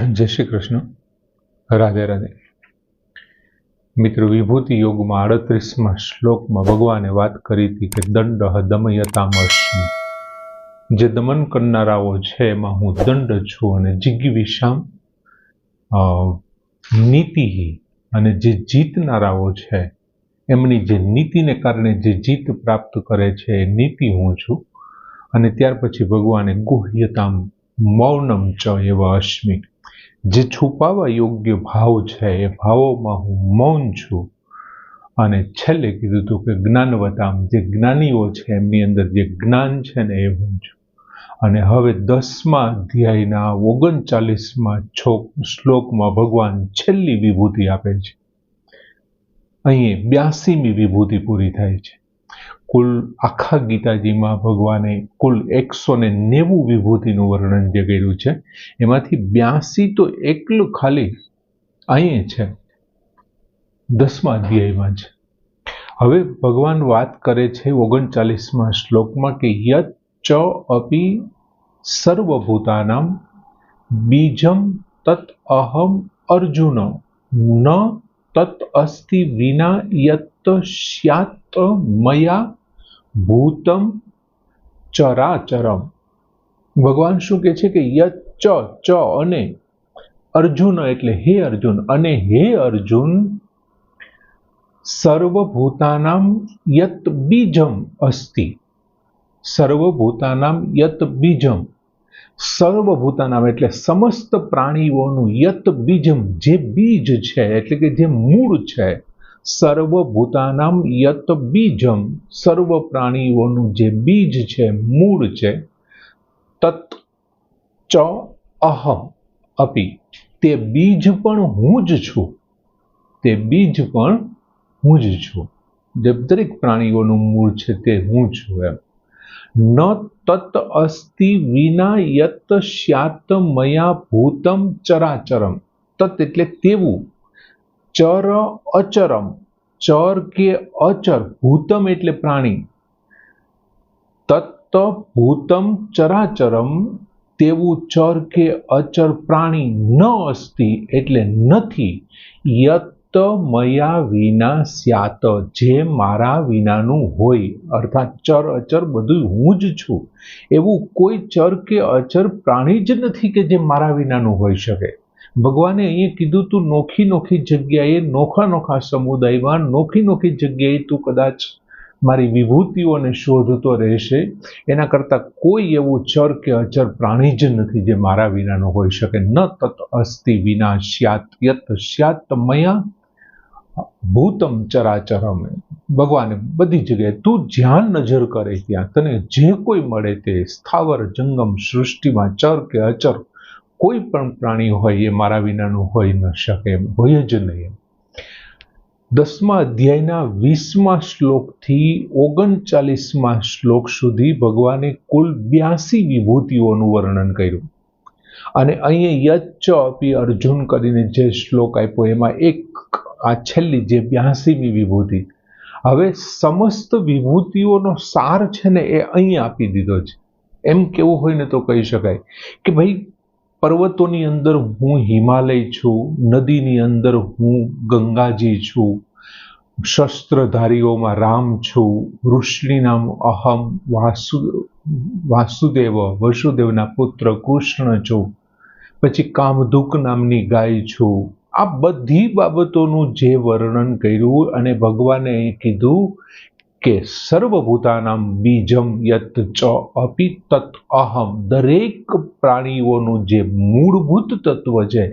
જય શ્રી કૃષ્ણ, રાધે રાધે. મિત્રો, વિભૂતિ યોગમાં 38મા શ્લોકમાં ભગવાને વાત કરી હતી કે દંડ દમયતામસ્મિ, જે દમન કરનારાઓ છે એમાં હું દંડ છું, અને જિજ્ઞવિષામ નીતિ, અને જે જીતનારાઓ છે એમની જે નીતિને કારણે જે જીત પ્રાપ્ત કરે છે એ નીતિ હું છું. અને ત્યાર પછી ભગવાને ગુહ્યતામ મૌનમ ચ એવ અસ્મિ, જે છુપાવવા યોગ્ય ભાવ છે એ ભાવોમાં હું મૌન છું. અને છેલ્લે કીધું હતું કે જ્ઞાનવતામ, જે જ્ઞાનીઓ છે એમની અંદર જે જ્ઞાન છે ને એ હું છું. અને હવે 10મા અધ્યાયના 39મા શ્લોકમાં ભગવાન છેલ્લી વિભૂતિ આપે છે. અહીં 82મી વિભૂતિ પૂરી થાય છે. કુલ આખા ગીતાજીમાં ભગવાને કુલ 190 વિભૂતિનું વર્ણન જે કર્યું છે એમાંથી 82 તો એકલું ખાલી અહીં છે, 10મા અધ્યાયમાં છે. હવે ભગવાન વાત કરે છે 39મા શ્લોકમાં કે યત ચ અપી સર્વભૂતાનામ બીજમ તત અહમ અર્જુન ન તત અસ્તિ વિના યત સ્યાત મયા ભૂતમ ચરાચરમ. ભગવાન શું કહે છે કે યત ચ અને અર્જુન, એટલે હે અર્જુન, અને હે અર્જુન, સર્વભૂતાનામ યત બીજમ અસ્તિ, સર્વભૂતાનામ યત બીજમ, સર્વભૂતાનામ એટલે સમસ્ત પ્રાણીઓનું યત બીજમ, જે બીજ છે એટલે કે જે મૂળ છે, સર્વભૂતાનામ યત બીજમ, સર્વ પ્રાણીઓનું જે બીજ છે, મૂળ છે, તત ચ અહમ અપી, તે બીજ પણ હું જ છું, તે બીજ પણ હું જ છું. જે દરેક પ્રાણીઓનું મૂળ છે તે હું છું એમ. ન તત અસ્તિ વિના યત સ્યાત મયા ભૂતમ ચરાચરમ, તત એટલે તેવું, ચર અચરમ, ચર કે અચર, ભૂતમ એટલે પ્રાણી, તત્ ભૂતમ ચરાચરમ, તેવું ચર કે અચર પ્રાણી, ન અસ્તિ એટલે નથી, યત મયા વિના સ્યાત, જે મારા વિનાનું હોય, અર્થાત ચર અચર બધું હું જ છું, એવું કોઈ ચર કે અચર પ્રાણી જ નથી કે જે મારા વિનાનું હોઈ શકે. ભગવાને અહીંયા કીધું તું નોખી નોખી જગ્યાએ, નોખા નોખા સમુદાયમાં, નોખી નોખી જગ્યાએ તું કદાચ મારી વિભૂતિઓને શોધતો રહેશે, એના કરતાં કોઈ એવું ચર કે અચર પ્રાણી જ નથી જે મારા વિનાનું હોઈ શકે. ન તત અસ્તિ વિના સ્યાત યત સ્યાત મયા ભૂતમ ચરાચરમ. ભગવાને બધી જગ્યાએ તું જ્યાં નજર કરે ત્યાં તને જે કોઈ મળે તે સ્થાવર જંગમ સૃષ્ટિમાં ચર કે અચર કોઈ પણ પ્રાણી હોય એ મારા વિનાનું હોઈ ન શકે, હોય જ નહીં. 10મા અધ્યાયના 20મા શ્લોકથી 39મા શ્લોક સુધી ભગવાને કુલ 82 વિભૂતિઓનું વર્ણન કર્યું. અને અહીંયા યચ્ચ અપી અર્જુન કરીને જે શ્લોક આપ્યો એમાં એક આ છેલ્લી જે 82મી વિભૂતિ. હવે સમસ્ત વિભૂતિઓનો સાર છે ને એ અહીંયા આપી દીધો છે. એમ કેવું હોય ને તો કહી શકાય કે ભાઈ, પર્વતોની અંદર હું હિમાલય છું, નદીની અંદર હું ગંગાજી છું, શસ્ત્રધારીઓમાં રામ છું, ઋષિ નામ અહમ વાસુદેવ, વસુદેવના પુત્ર કૃષ્ણ છું, પછી કામધુક નામની ગાય છું. આ બધી બાબતોનું જે વર્ણન કર્યું અને ભગવાને કીધું કે સર્વભૂતાનામ બીજમ યત ચ અપી તત અહમ, દરેક પ્રાણીઓનું જે મૂળભૂત તત્વ છે,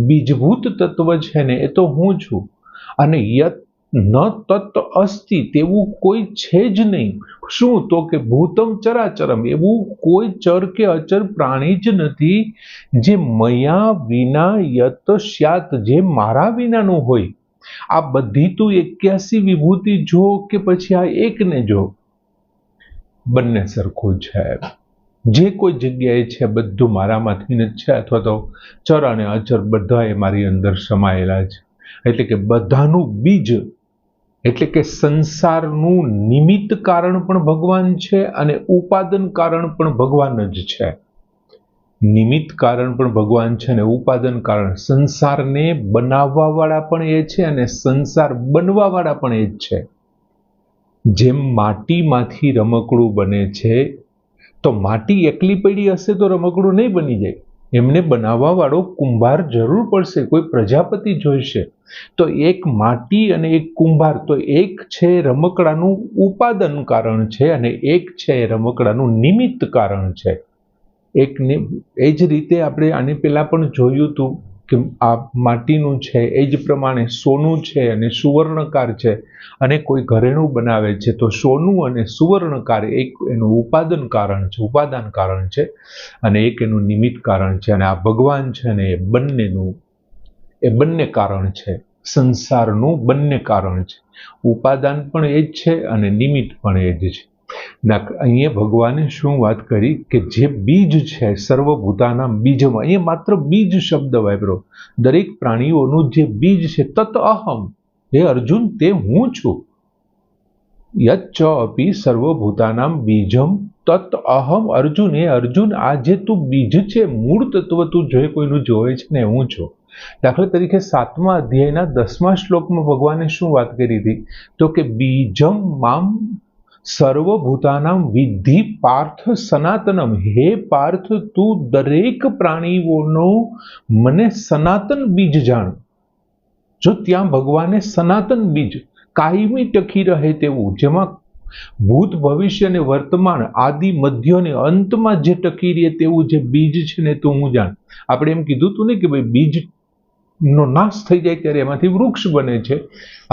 બીજભૂત તત્વ છે ને એ તો હું છું. અને યત ન તત અસ્તિ, તેવું કોઈ છે જ નહીં. શું? તો કે ભૂતમ ચરાચરમ, એવું કોઈ ચર કે અચર પ્રાણી જ નથી જે મયા વિના યત સ્યાત, જે મારા વિનાનું હોય. આ બધી તું 81 વિભૂતિ જો કે પછી આ એકને જો, બંને સરખું છે. જે કોઈ જગ્યાએ છે બધું મારામાંથી જ છે, અથવા તો ચર અને અચર બધા એ મારી અંદર સમાયેલા છે. એટલે કે બધાનું બીજ, એટલે કે સંસારનું નિમિત્ત કારણ પણ ભગવાન છે અને ઉપાદન કારણ પણ ભગવાન જ છે. નિમિત્ત કારણ પણ ભગવાન છે અને ઉપાદાન કારણ. સંસારને બનાવવા વાળા પણ એ છે અને સંસાર બનવા વાળા પણ એ જ છે. જેમ માટીમાંથી રમકડું બને છે, તો માટી એકલી પડી હશે તો રમકડું નહીં બની જાય. એમને બનાવવા વાળો કુંભાર જરૂર પડશે, કોઈ પ્રજાપતિ જોઈશે. તો એક માટી અને એક કુંભાર, તો એક છે રમકડાનું ઉપાદાન કારણ છે અને એક છે રમકડાનું નિમિત્ત કારણ છે. એકને એ જ રીતે આપણે આની પહેલા પણ જોયું હતું કે આ માટીનું છે, એ જ પ્રમાણે સોનું છે અને સુવર્ણકાર છે. અને કોઈ ઘરેણું બનાવે છે તો સોનું અને સુવર્ણકાર એક એનું ઉપાદાન કારણ છે અને એક એનું નિમિત્ત કારણ છે. અને આ ભગવાન છે ને એ બંને કારણ છે. સંસારનું બંને કારણ છે. ઉપાદાન પણ એ જ છે અને નિમિત્ત પણ એ જ છે. અહીંયા ભગવાને શું વાત કરી કે જે બીજ છે, સર્વભૂતાના બીજમાં, અહીંયા માત્ર બીજ શબ્દ વાપરો. દરેક પ્રાણીઓનું જે બીજ છે, તત અહમ, હે અર્જુન તે હું છું. યચ્ચ અપી સર્વભૂતાનામ બીજમ તત અહમ અર્જુન, હે અર્જુન આ જે તું બીજ છે, મૂળ તત્વ તું જે કોઈનું જોવે છે ને હું છું. દાખલા તરીકે 7મા અધ્યાયના 10મા શ્લોકમાં ભગવાને શું વાત કરી હતી? તો કે બીજમ મામ સર્વભૂતાનામ વિદ્ધિ પાર્થ સનાતનમ, હે પાર્થ તું દરેક પ્રાણીઓનો મને સનાતન બીજ જાણ. જો ત્યાં ભગવાને સનાતન બીજ, કાયમી ટકી રહે તેવું, જેમાં ભૂત ભવિષ્ય અને વર્તમાન આદિ મધ્ય અને અંતમાં જે ટકી રહે તેવું જે બીજ છે ને તો હું જાણ. આપણે એમ કીધું હતું ને કે ભાઈ બીજ નો નાશ થઈ જાય ત્યારે એમાંથી વૃક્ષ બને છે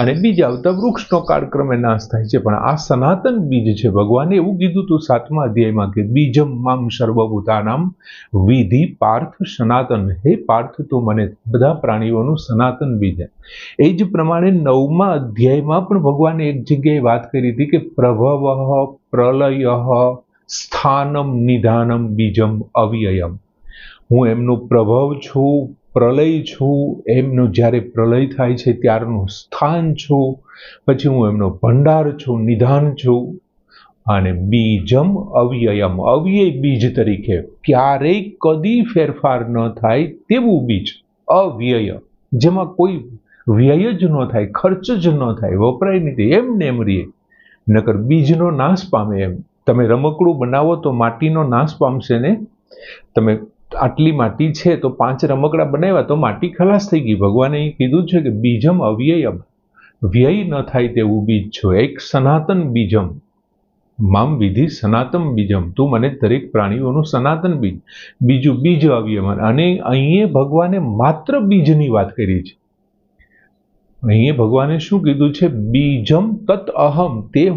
અને બીજ આવતા વૃક્ષનો કાળક્રમે નાશ થાય છે. પણ આ સનાતન બીજ છે. ભગવાને એવું કીધું હતું 7મા અધ્યાયમાં કે બીજમ મામ સર્વભૂતાનામ વિધિ પાર્થ સનાતન, હે પાર્થ તો મને બધા પ્રાણીઓનું સનાતન બીજ. એ જ પ્રમાણે 9મા અધ્યાયમાં પણ ભગવાને એક જગ્યાએ વાત કરી હતી કે પ્રભવ પ્રલય સ્થાનમ નિધાનમ બીજમ અવ્યયમ. હું એમનું પ્રભવ છું, પ્રલય છું, એમનું જ્યારે પ્રલય થાય છે ત્યારનું સ્થાન છું, પછી હું એમનો ભંડાર છું, નિધાન છું, અને બીજમ અવ્યયમ, અવ્યય બીજ તરીકે ક્યારેય કદી ફેરફાર ન થાય તેવું બીજ, અવ્યય, જેમાં કોઈ વ્યય જ ન થાય, ખર્ચ જ ન થાય, વપરાય નથી, એમને એમ રહીએ. નકર બીજનો નાશ પામે. એમ તમે રમકડું બનાવો તો માટીનો નાશ પામશે ને. તમે આટલી માટી છે તો 5 રમકડા બનાવ્યા તો માટી ખલાસ થઈ ગઈ. ભગવાને એ કીધું છે કે બીજમ અવ્યયમ, વ્યય ન થાય તેવું બીજ છો, એક સનાતન બીજમ મામ વિધિ સનાતન બીજમ, તું મને દરેક પ્રાણીઓનું સનાતન બીજ. બીજું બીજ અવ્યયમ. અને અહીંયા ભગવાને માત્ર બીજની વાત કરી છે. અહીંયા ભગવાને શું કીધું છે? બીજમ તત અહમ, તે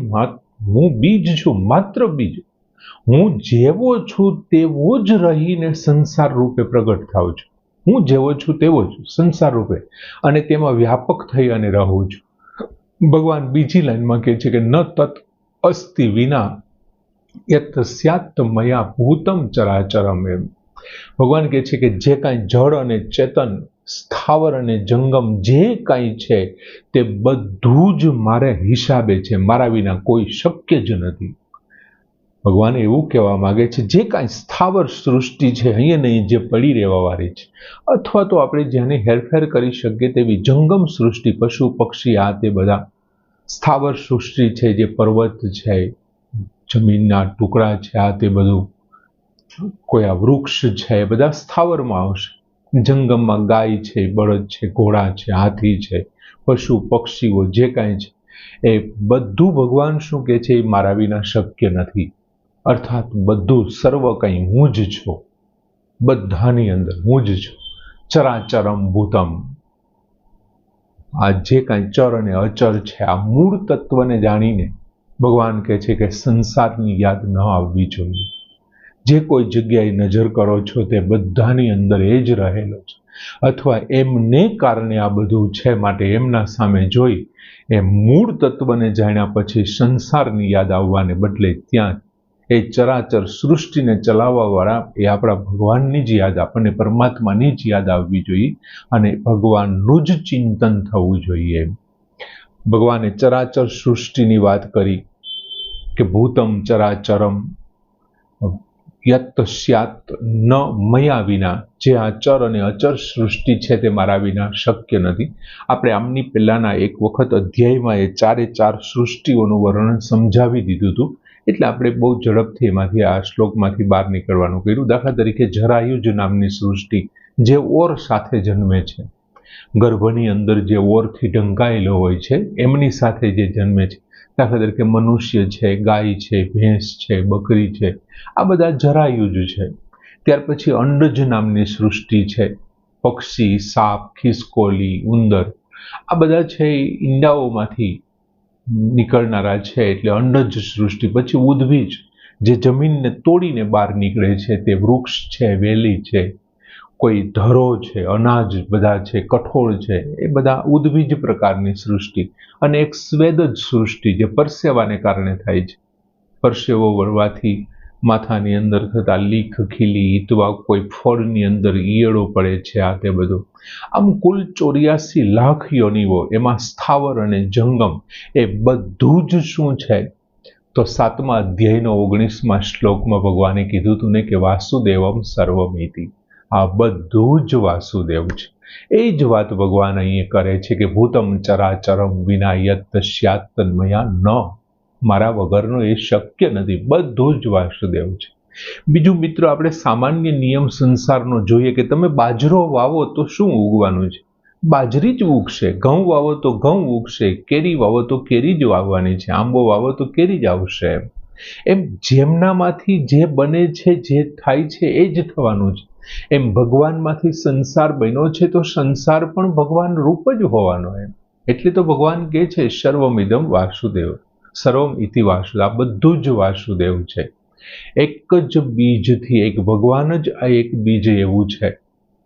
હું બીજ છું, માત્ર બીજ. હું જેવો છું તેવો જ રહીને સંસાર રૂપે પ્રગટ થાઉં છું. હું જેવો છું તેવો જ સંસાર રૂપે અને તેમાં વ્યાપક થઈ અને રહું છું. ભગવાન બીજી લાઈનમાં કહે છે કે ન તત અસ્તિ વિના યત સ્યાત મયા ભૂતમ ચરાચરમ. એમ ભગવાન કહે છે કે જે કાંઈ જળ અને ચેતન, સ્થાવર અને જંગમ જે કાંઈ છે તે બધું જ મારે હિસાબે છે, મારા વિના કોઈ શક્ય જ નથી. ભગવાન એવું કહેવા માંગે છે જે કાંઈ સ્થાવર સૃષ્ટિ છે અહીંયા નહીં, જે પડી રહેવા વાળી છે, અથવા તો આપણે જેને હેરફેર કરી શકીએ તેવી જંગમ સૃષ્ટિ, પશુ પક્ષી, આ તે બધા સ્થાવર સૃષ્ટિ છે, જે પર્વત છે, જમીનના ટુકડા છે, આ તે બધું, કોઈ આ વૃક્ષ છે, એ બધા સ્થાવરમાં આવશે. જંગમમાં ગાય છે, બળદ છે, ઘોડા છે, હાથી છે, પશુ પક્ષીઓ જે કાંઈ છે એ બધું ભગવાન શું કહે છે? એ મારા વિના શક્ય નથી. અર્થાત બધું સર્વ કંઈ હું જ છું, બધાની અંદર હું જ છું. ચરાચરમ ભૂતમ, આ જે કાંઈ ચર અને અચર છે, આ મૂળ તત્વને જાણીને ભગવાન કહે છે કે સંસારની યાદ ન આવવી જોઈએ. જે કોઈ જગ્યાએ નજર કરો છો તે બધાની અંદર એ જ રહેલો છે, અથવા એમને કારણે આ બધું છે, માટે એમના સામે જોઈ એ મૂળ તત્વને જાણ્યા પછી સંસારની યાદ આવવાને બદલે ત્યાં એ ચરાચર સૃષ્ટિને ચલાવવા વાળા એ આપણા ભગવાનની જ યાદ, આપણને પરમાત્માની જ યાદ આવવી જોઈએ અને ભગવાનનું જ ચિંતન થવું જોઈએ. ભગવાને ચરાચર સૃષ્ટિની વાત કરી કે ભૂતમ ચરાચરમ, યત સ્યાત ન મયા વિના, જે આ ચર અને અચર સૃષ્ટિ છે તે મારા વિના શક્ય નથી. આપણે આમની પહેલાના એક વખત અધ્યાયમાં એ ચારે ચાર સૃષ્ટિઓનું વર્ણન સમજાવી દીધું હતું, એટલે આપણે બહુ ઝડપથી એમાંથી આ શ્લોકમાંથી બહાર નીકળવાનું કર્યું. દાખલા તરીકે જરાયુજ નામની સૃષ્ટિ જે ઓર સાથે જન્મે છે, ગર્ભની અંદર જે ઓરથી ઢંકાયેલો હોય છે એમની સાથે જે જન્મે છે, દાખલા તરીકે મનુષ્ય છે, ગાય છે, ભેંસ છે, બકરી છે, આ બધા જરાયુજ છે. ત્યાર પછી અંડજ નામની સૃષ્ટિ છે, પક્ષી, સાપ, ખિસકોલી, ઉંદર, આ બધા છે ઈંડાઓમાંથી નીકળનારા છે એટલે અંડજ સૃષ્ટિ. પછી ઉદ્ભીજ જે જમીનને તોડીને બહાર નીકળે છે, તે વૃક્ષ છે, વેલી છે, કોઈ ધરો છે, અનાજ બધા છે, કઠોળ છે, એ બધા ઉદ્ભીજ પ્રકારની સૃષ્ટિ. અને એક સ્વેદજ સૃષ્ટિ જે પરસેવાને કારણે થાય છે, પરસેવો વળવાથી માથાની અંદર થતા લીખ ખીલી, અથવા કોઈ ફળની અંદર ઈયળો પડે છે, આ તે બધું. આમ કુલ 84 લાખ યોનિઓ, એમાં સ્થાવર અને જંગમ એ બધું જ શું છે, તો 7મા અધ્યાયનો 19મા શ્લોકમાં ભગવાને કીધું હતું ને કે વાસુદેવમ સર્વમિતિ, આ બધું જ વાસુદેવ છે. એ જ વાત ભગવાન અહીં કરે છે કે ભૂતમ ચરાચરમ વિના યત સ્યાત તન્મયા ન, મારા વગરનું એ શક્ય નથી, બધું જ વાસુદેવ છે. બીજું મિત્રો, આપણે સામાન્ય નિયમ સંસારનો જોઈએ કે તમે બાજરો વાવો તો શું ઉગવાનું છે? બાજરી જ ઉગશે. ઘઉં વાવો તો ઘઉં ઉગશે, કેરી વાવો તો કેરી જ વાવવાની છે, આંબો વાવો તો કેરી જ આવશે. એમ જેમનામાંથી જે બને છે, જે થાય છે એ જ થવાનું છે. એમ ભગવાનમાંથી સંસાર બન્યો છે તો સંસાર પણ ભગવાન રૂપ જ હોવાનો. એમ એટલે તો ભગવાન કહે છે સર્વમિદમ વાસુદેવ, સર્વમ ઇતિ વાસુદેવ, આ બધું જ વાસુદેવ છે. એક જ બીજથી, એક ભગવાન જ આ એક બીજ એવું છે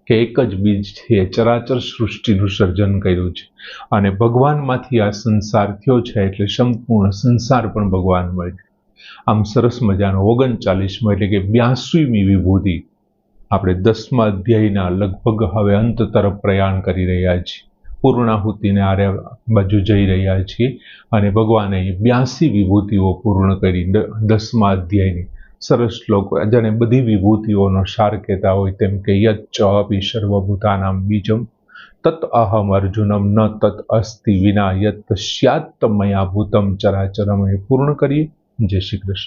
કે એક જ બીજથી ચરાચર સૃષ્ટિનું સર્જન કર્યું છે. અને ભગવાનમાંથી આ સંસાર થયો છે એટલે સંપૂર્ણ સંસાર પણ ભગવાનમય છે. આમ સરસ મજાનો 39મો એટલે કે 82મી વિભૂતિ આપણે 10મા અધ્યાયના લગભગ હવે અંત તરફ પ્રયાણ કરી રહ્યા છીએ, પૂર્ણાહુતિને આરે બાજુ જઈ રહ્યા છીએ. અને ભગવાને 82 વિભૂતિઓ પૂર્ણ કરી 10મા અધ્યાયની. સરસ શ્લોક, જાણે બધી વિભૂતિઓનો સાર કહેતા હોય તેમ કે યચ્ચ અપી સર્વભૂતાનામ બીજમ તત અહમ અર્જુનમ ન તત અસ્તિ વિના યત સ્યાત મયા ભૂતમ ચરાચરમ. એ પૂર્ણ કરીએ. જય શ્રી કૃષ્ણ.